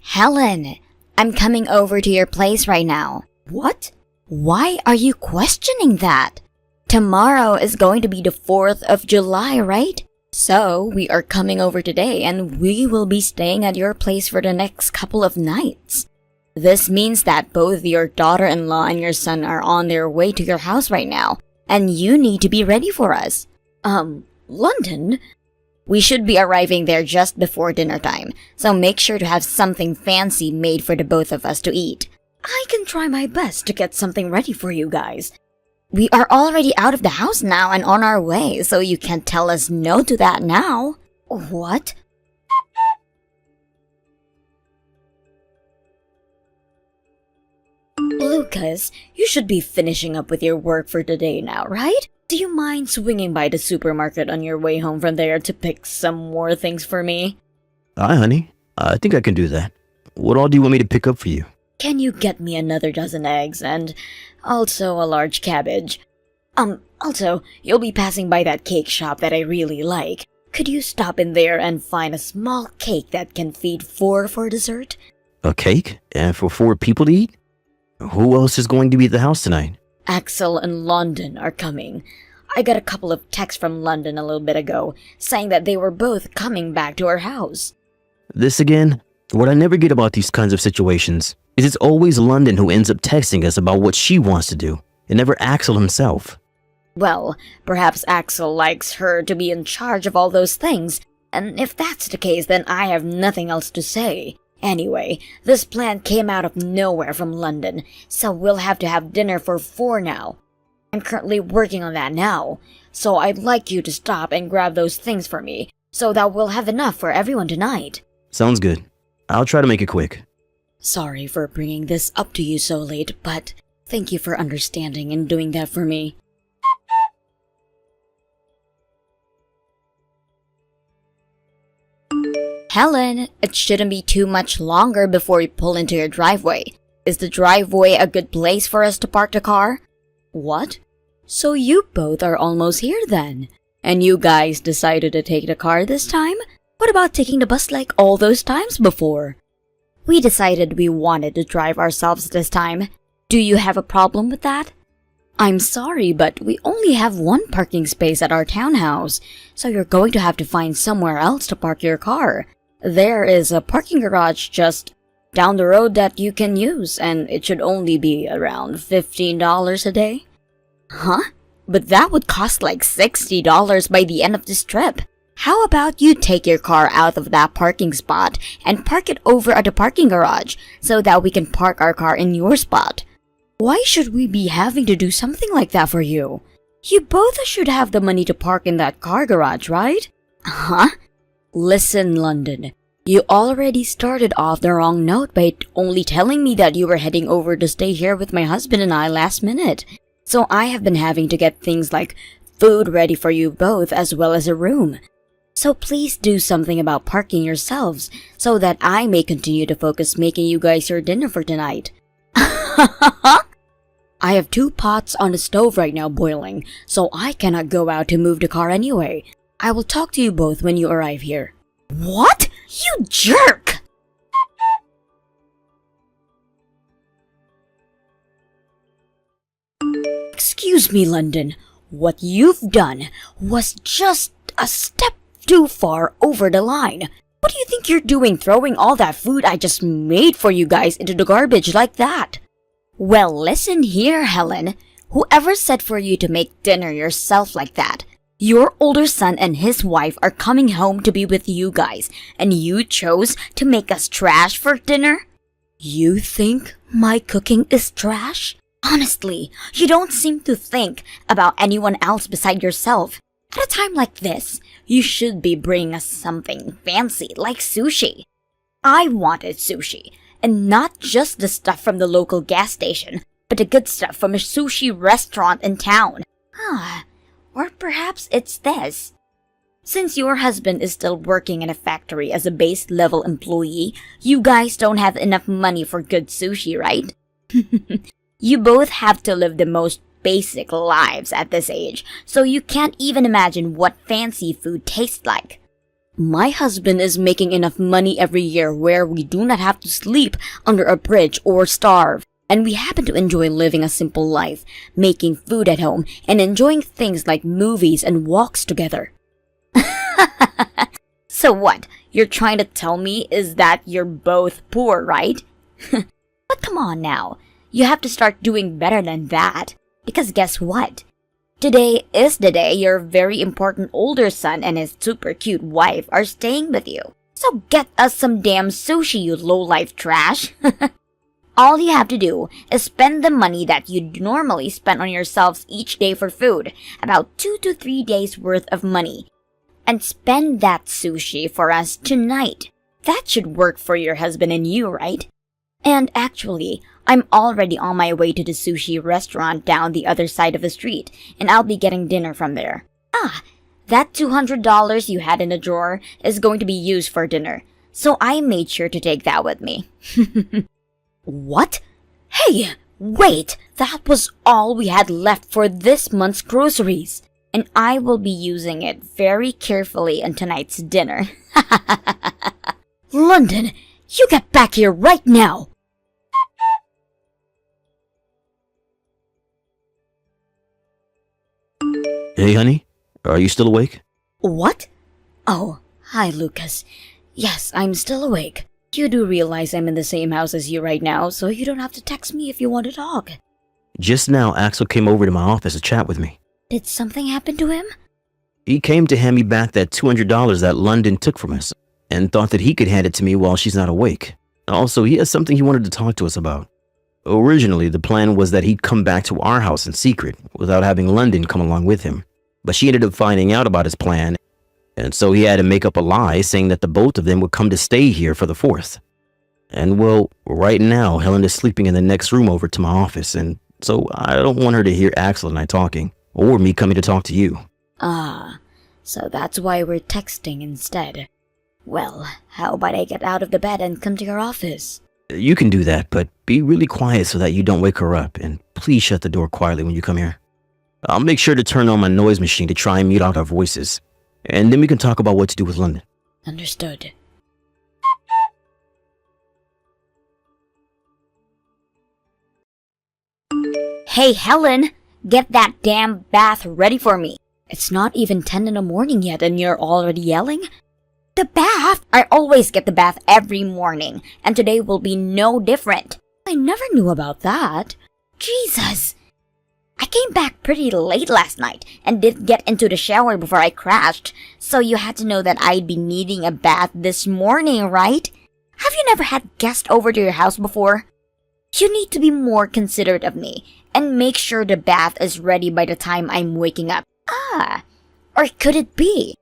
Helen, I'm coming over to your place right now. What? Why are you questioning that? Tomorrow is going to be the 4th of July, right? So, we are coming over today and we will be staying at your place for the next couple of nights. This means that both your daughter-in-law and your son are on their way to your house right now, and you need to be ready for us. London? We should be arriving there just before dinner time, so make sure to have something fancy made for the both of us to eat. I can try my best to get something ready for you guys. We are already out of the house now and on our way, so you can't tell us no to that now. What? Lucas, you should be finishing up with your work for today now, right? Do you mind swinging by the supermarket on your way home from there to pick some more things for me? Hi, honey. I think I can do that. What all do you want me to pick up for you? Can you get me another dozen eggs and also a large cabbage? Also, you'll be passing by that cake shop that I really like. Could you stop in there and find a small cake that can feed 4 for dessert? A cake? And for 4 people to eat? Who else is going to be at the house tonight? Axel and London are coming. I got a couple of texts from London a little bit ago, saying that they were both coming back to our house. This again? What I never get about these kinds of situations is it's always London who ends up texting us about what she wants to do, and never Axel himself. Well, perhaps Axel likes her to be in charge of all those things, and if that's the case, then I have nothing else to say. Anyway, this plan came out of nowhere from London, so we'll have to have dinner for 4 now. I'm currently working on that now, so I'd like you to stop and grab those things for me, so that we'll have enough for everyone tonight. Sounds good. I'll try to make it quick. Sorry for bringing this up to you so late, but thank you for understanding and doing that for me. Helen, it shouldn't be too much longer before we pull into your driveway. Is the driveway a good place for us to park the car? What? So you both are almost here then? And you guys decided to take the car this time? What about taking the bus like all those times before? We decided we wanted to drive ourselves this time. Do you have a problem with that? I'm sorry, but we only have 1 parking space at our townhouse, so you're going to have to find somewhere else to park your car. There is a parking garage just down the road that you can use, and it should only be around $15 a day. Huh? But that would cost like $60 by the end of this trip. How about you take your car out of that parking spot and park it over at the parking garage so that we can park our car in your spot? Why should we be having to do something like that for you? You both should have the money to park in that car garage, right? Huh? Listen, London. You already started off the wrong note by only telling me that you were heading over to stay here with my husband and I last minute. So I have been having to get things like food ready for you both as well as a room. So please do something about parking yourselves so that I may continue to focus making you guys your dinner for tonight. I have 2 pots on the stove right now boiling, so I cannot go out to move the car anyway. I will talk to you both when you arrive here. What? You jerk! Excuse me, London. What you've done was just a step too far over the line. What do you think you're doing throwing all that food I just made for you guys into the garbage like that? Well, listen here, Helen. Whoever said for you to make dinner yourself like that? Your older son and his wife are coming home to be with you guys, and you chose to make us trash for dinner? You think my cooking is trash? Honestly, you don't seem to think about anyone else beside yourself. At a time like this, you should be bringing us something fancy like sushi. I wanted sushi, and not just the stuff from the local gas station, but the good stuff from a sushi restaurant in town. Or perhaps it's this. Since your husband is still working in a factory as a base-level employee, you guys don't have enough money for good sushi, right? You both have to live the most basic lives at this age, so you can't even imagine what fancy food tastes like. My husband is making enough money every year where we do not have to sleep under a bridge or starve. And we happen to enjoy living a simple life, making food at home, and enjoying things like movies and walks together. So what? You're trying to tell me is that you're both poor, right? But come on now. You have to start doing better than that. Because guess what? Today is the day your very important older son and his super cute wife are staying with you. So get us some damn sushi, you low-life trash. All you have to do is spend the money that you'd normally spend on yourselves each day for food, about 2 to 3 days worth of money, and spend that sushi for us tonight. That should work for your husband and you, right? And actually, I'm already on my way to the sushi restaurant down the other side of the street, and I'll be getting dinner from there. That $200 you had in the drawer is going to be used for dinner, so I made sure to take that with me. What? Hey, wait! That was all we had left for this month's groceries, and I will be using it very carefully on tonight's dinner. London, you get back here right now! Hey, honey, are you still awake? What? Oh, hi, Lucas. Yes, I'm still awake. You do realize I'm in the same house as you right now, so you don't have to text me if you want to talk. Just now, Axel came over to my office to chat with me. Did something happen to him? He came to hand me back that $200 that London took from us, and thought that he could hand it to me while she's not awake. Also, he has something he wanted to talk to us about. Originally, the plan was that he'd come back to our house in secret, without having London come along with him. But she ended up finding out about his plan, and so he had to make up a lie saying that the both of them would come to stay here for the 4th. And well, right now, Helen is sleeping in the next room over to my office, and so I don't want her to hear Axel and I talking, or me coming to talk to you. So that's why we're texting instead. Well, how about I get out of the bed and come to your office? You can do that, but be really quiet so that you don't wake her up, and please shut the door quietly when you come here. I'll make sure to turn on my noise machine to try and mute out our voices, and then we can talk about what to do with London. Understood. Hey, Helen! Get that damn bath ready for me! It's not even 10 in the morning yet and you're already yelling? The bath? I always get the bath every morning, and today will be no different. I never knew about that. Jesus! I came back pretty late last night and did get into the shower before I crashed, so you had to know that I'd be needing a bath this morning, right? Have you never had guests over to your house before? You need to be more considerate of me and make sure the bath is ready by the time I'm waking up. Or could it be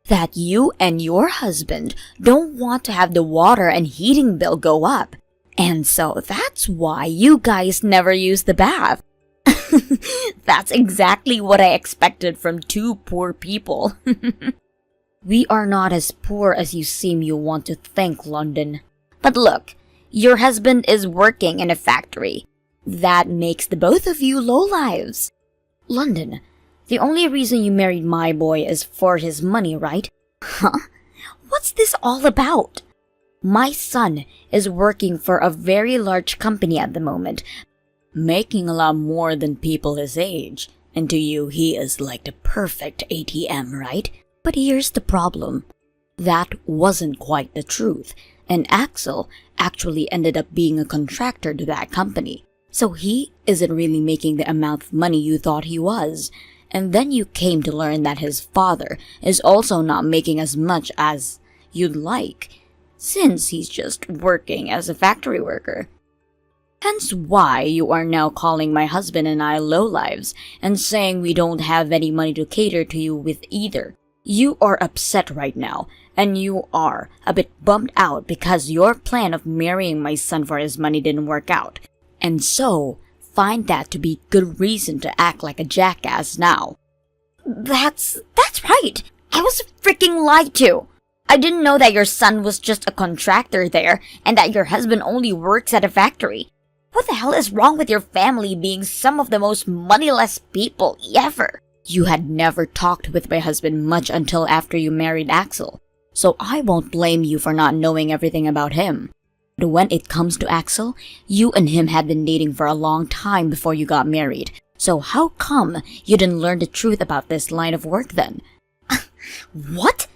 that you and your husband don't want to have the water and heating bill go up, and so that's why you guys never use the bath? That's exactly what I expected from two poor people. We are not as poor as you seem you want to think, London. But look, your husband is working in a factory. That makes the both of you lowlives. London, the only reason you married my boy is for his money, right? Huh? What's this all about? My son is working for a very large company at the moment, making a lot more than people his age. And to you, he is like the perfect ATM, right? But here's the problem. That wasn't quite the truth, and Axel actually ended up being a contractor to that company. So he isn't really making the amount of money you thought he was. And then you came to learn that his father is also not making as much as you'd like, since he's just working as a factory worker. Hence why you are now calling my husband and I lowlives, and saying we don't have any money to cater to you with either. You are upset right now, and you are a bit bummed out because your plan of marrying my son for his money didn't work out. And so, find that to be good reason to act like a jackass now. That's right! I was freaking lied to! I didn't know that your son was just a contractor there, and that your husband only works at a factory. What the hell is wrong with your family being some of the most moneyless people ever? You had never talked with my husband much until after you married Axel. so I won't blame you for not knowing everything about him. But when it comes to Axel, you and him had been dating for a long time before you got married. So how come you didn't learn the truth about this line of work then? What?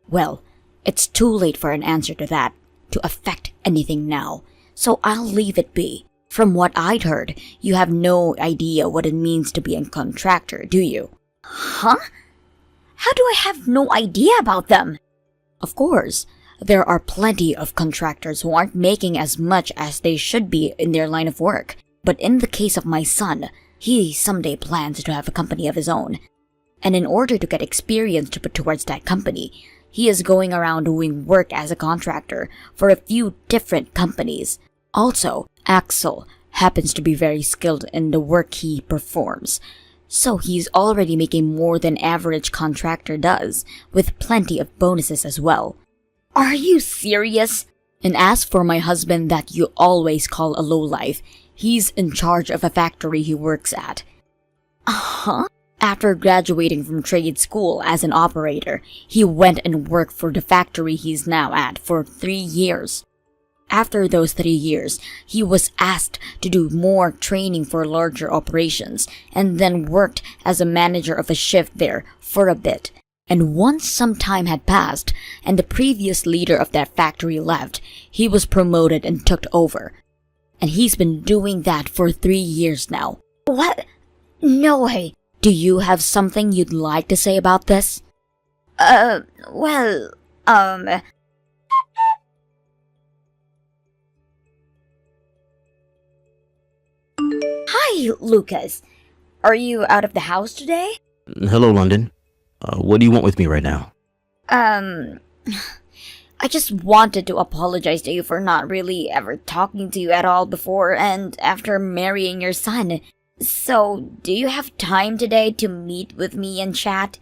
Well, it's too late for an answer to that, to affect anything now. So I'll leave it be. From what I'd heard, you have no idea what it means to be a contractor, do you? Huh? How do I have no idea about them? Of course, there are plenty of contractors who aren't making as much as they should be in their line of work. But in the case of my son, he someday plans to have a company of his own. And in order to get experience to put towards that company, he is going around doing work as a contractor for a few different companies. Also, Axel happens to be very skilled in the work he performs. So he's already making more than average contractor does, with plenty of bonuses as well. Are you serious? And as for my husband that you always call a lowlife, he's in charge of a factory he works at. Uh-huh. After graduating from trade school as an operator, he went and worked for the factory he's now at for 3 years. After those 3 years, he was asked to do more training for larger operations and then worked as a manager of a shift there for a bit. And once some time had passed and the previous leader of that factory left, he was promoted and took over. And he's been doing that for 3 years now. What? No way. Do you have something you'd like to say about this? Hi, Lucas. Are you out of the house today? Hello, London. What do you want with me right now? I just wanted to apologize to you for not really ever talking to you at all before and after marrying your son. So, do you have time today to meet with me and chat?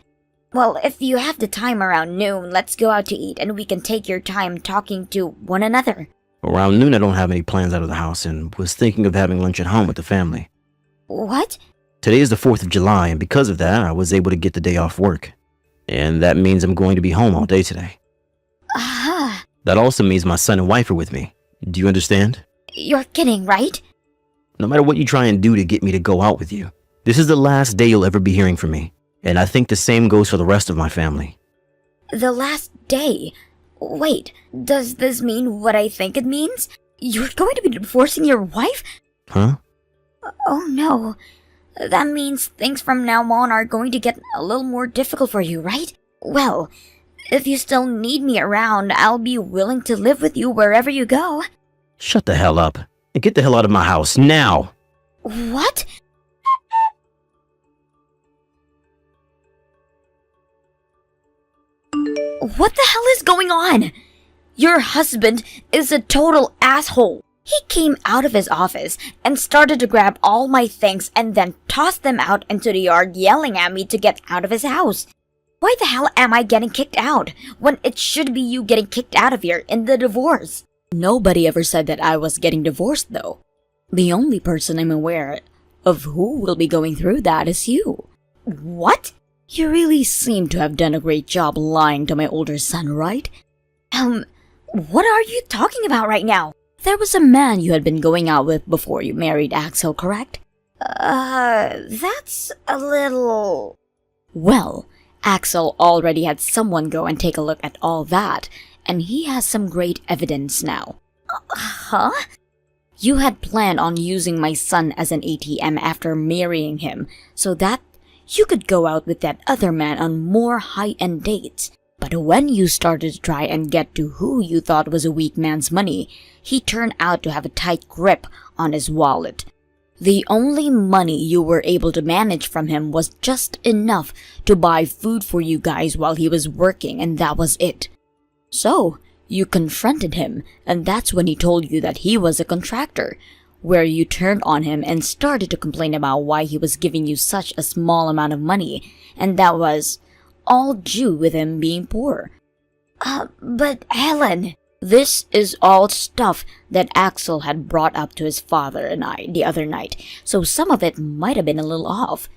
Well, if you have the time around noon, let's go out to eat and we can take your time talking to one another. Around noon, I don't have any plans out of the house and was thinking of having lunch at home with the family. What? Today is the 4th of July, and because of that, I was able to get the day off work. And that means I'm going to be home all day today. Ah. That also means my son and wife are with me. Do you understand? You're kidding, right? No matter what you try and do to get me to go out with you, this is the last day you'll ever be hearing from me. And I think the same goes for the rest of my family. The last day? Wait, does this mean what I think it means? You're going to be divorcing your wife? Huh? Oh no. That means things from now on are going to get a little more difficult for you, right? Well, if you still need me around, I'll be willing to live with you wherever you go. Shut the hell up. And get the hell out of my house, now! What? What the hell is going on? Your husband is a total asshole. He came out of his office and started to grab all my things and then tossed them out into the yard, yelling at me to get out of his house. Why the hell am I getting kicked out when it should be you getting kicked out of here in the divorce? Nobody ever said that I was getting divorced, though. The only person I'm aware of who will be going through that is you. What? You really seem to have done a great job lying to my older son, right? What are you talking about right now? There was a man you had been going out with before you married Axel, correct? That's a little... Well, Axel already had someone go and take a look at all that, and he has some great evidence now. Huh? You had planned on using my son as an ATM after marrying him, so that you could go out with that other man on more high-end dates. But when you started to try and get to who you thought was a weak man's money, he turned out to have a tight grip on his wallet. The only money you were able to manage from him was just enough to buy food for you guys while he was working, and that was it. So, you confronted him, and that's when he told you that he was a contractor, where you turned on him and started to complain about why he was giving you such a small amount of money, and that was all due with him being poor. But Helen, this is all stuff that Axel had brought up to his father and I the other night, so some of it might have been a little off.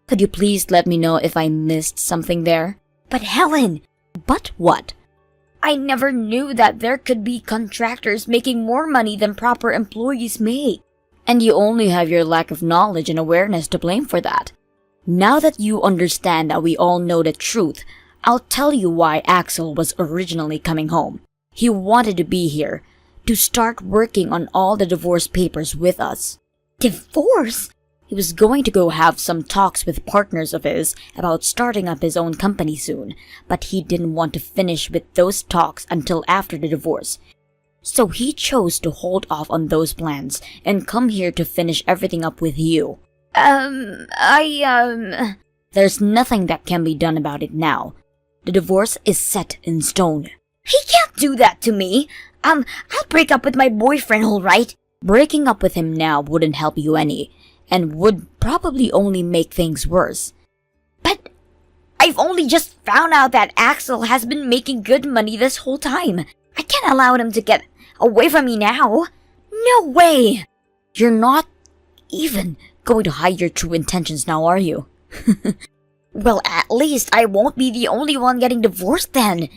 Could you please let me know if I missed something there? But Helen! But what? I never knew that there could be contractors making more money than proper employees make. And you only have your lack of knowledge and awareness to blame for that. Now that you understand that we all know the truth, I'll tell you why Axel was originally coming home. He wanted to be here, to start working on all the divorce papers with us. Divorce? He was going to go have some talks with partners of his about starting up his own company soon, but he didn't want to finish with those talks until after the divorce. So he chose to hold off on those plans and come here to finish everything up with you. There's nothing that can be done about it now. The divorce is set in stone. He can't do that to me. I'll break up with my boyfriend, alright? Breaking up with him now wouldn't help you any, and would probably only make things worse. But I've only just found out that Axel has been making good money this whole time. I can't allow him to get away from me now. No way! You're not even going to hide your true intentions now, are you? Well, at least I won't be the only one getting divorced then.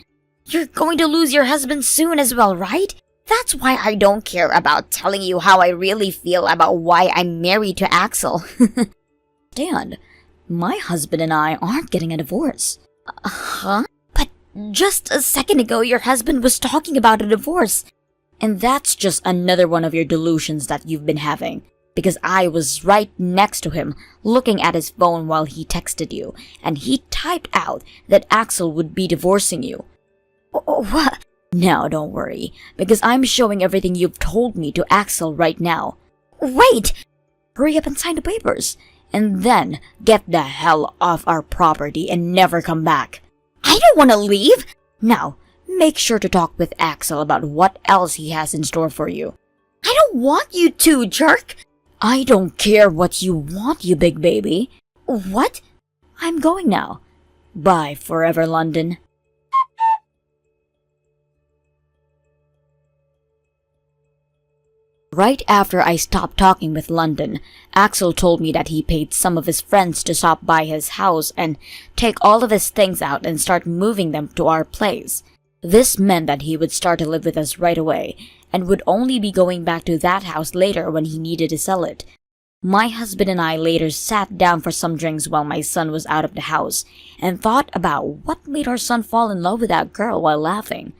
You're going to lose your husband soon as well, right? That's why I don't care about telling you how I really feel about why I'm married to Axel. Stand, my husband and I aren't getting a divorce. Huh? But just a second ago your husband was talking about a divorce. And that's just another one of your delusions that you've been having. Because I was right next to him, looking at his phone while he texted you, and he typed out that Axel would be divorcing you. What? Now don't worry, because I'm showing everything you've told me to Axel right now. Wait! Hurry up and sign the papers, and then get the hell off our property and never come back. I don't want to leave! Now, make sure to talk with Axel about what else he has in store for you. I don't want you to, jerk! I don't care what you want, you big baby. What? I'm going now. Bye forever, London. Right after I stopped talking with London, Axel told me that he paid some of his friends to stop by his house and take all of his things out and start moving them to our place. This meant that he would start to live with us right away, and would only be going back to that house later when he needed to sell it. My husband and I later sat down for some drinks while my son was out of the house, and thought about what made our son fall in love with that girl while laughing.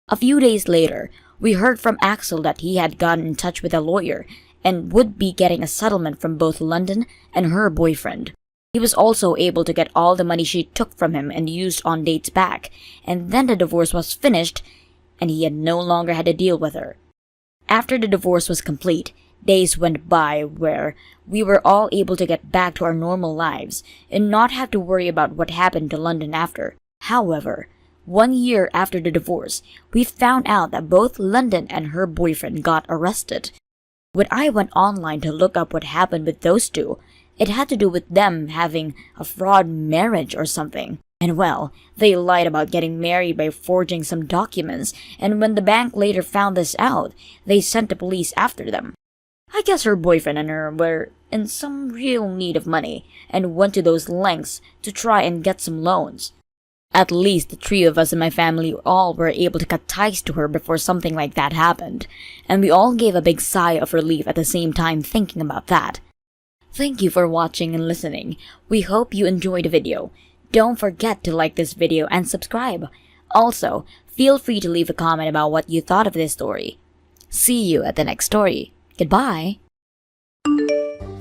A few days later, we heard from Axel that he had gotten in touch with a lawyer, and would be getting a settlement from both London and her boyfriend. He was also able to get all the money she took from him and used on dates back, and then the divorce was finished, and he had no longer had to deal with her. After the divorce was complete, days went by where we were all able to get back to our normal lives and not have to worry about what happened to London after. However, 1 year after the divorce, we found out that both London and her boyfriend got arrested. When I went online to look up what happened with those two, it had to do with them having a fraud marriage or something. And well, they lied about getting married by forging some documents, and when the bank later found this out, they sent the police after them. I guess her boyfriend and her were in some real need of money, and went to those lengths to try and get some loans. At least the three of us in my family all were able to cut ties to her before something like that happened, and we all gave a big sigh of relief at the same time thinking about that. Thank you for watching and listening. We hope you enjoyed the video. Don't forget to like this video and subscribe. Also, feel free to leave a comment about what you thought of this story. See you at the next story. Goodbye.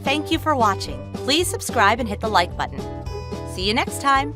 Thank you for watching. Please subscribe and hit the like button. See you next time.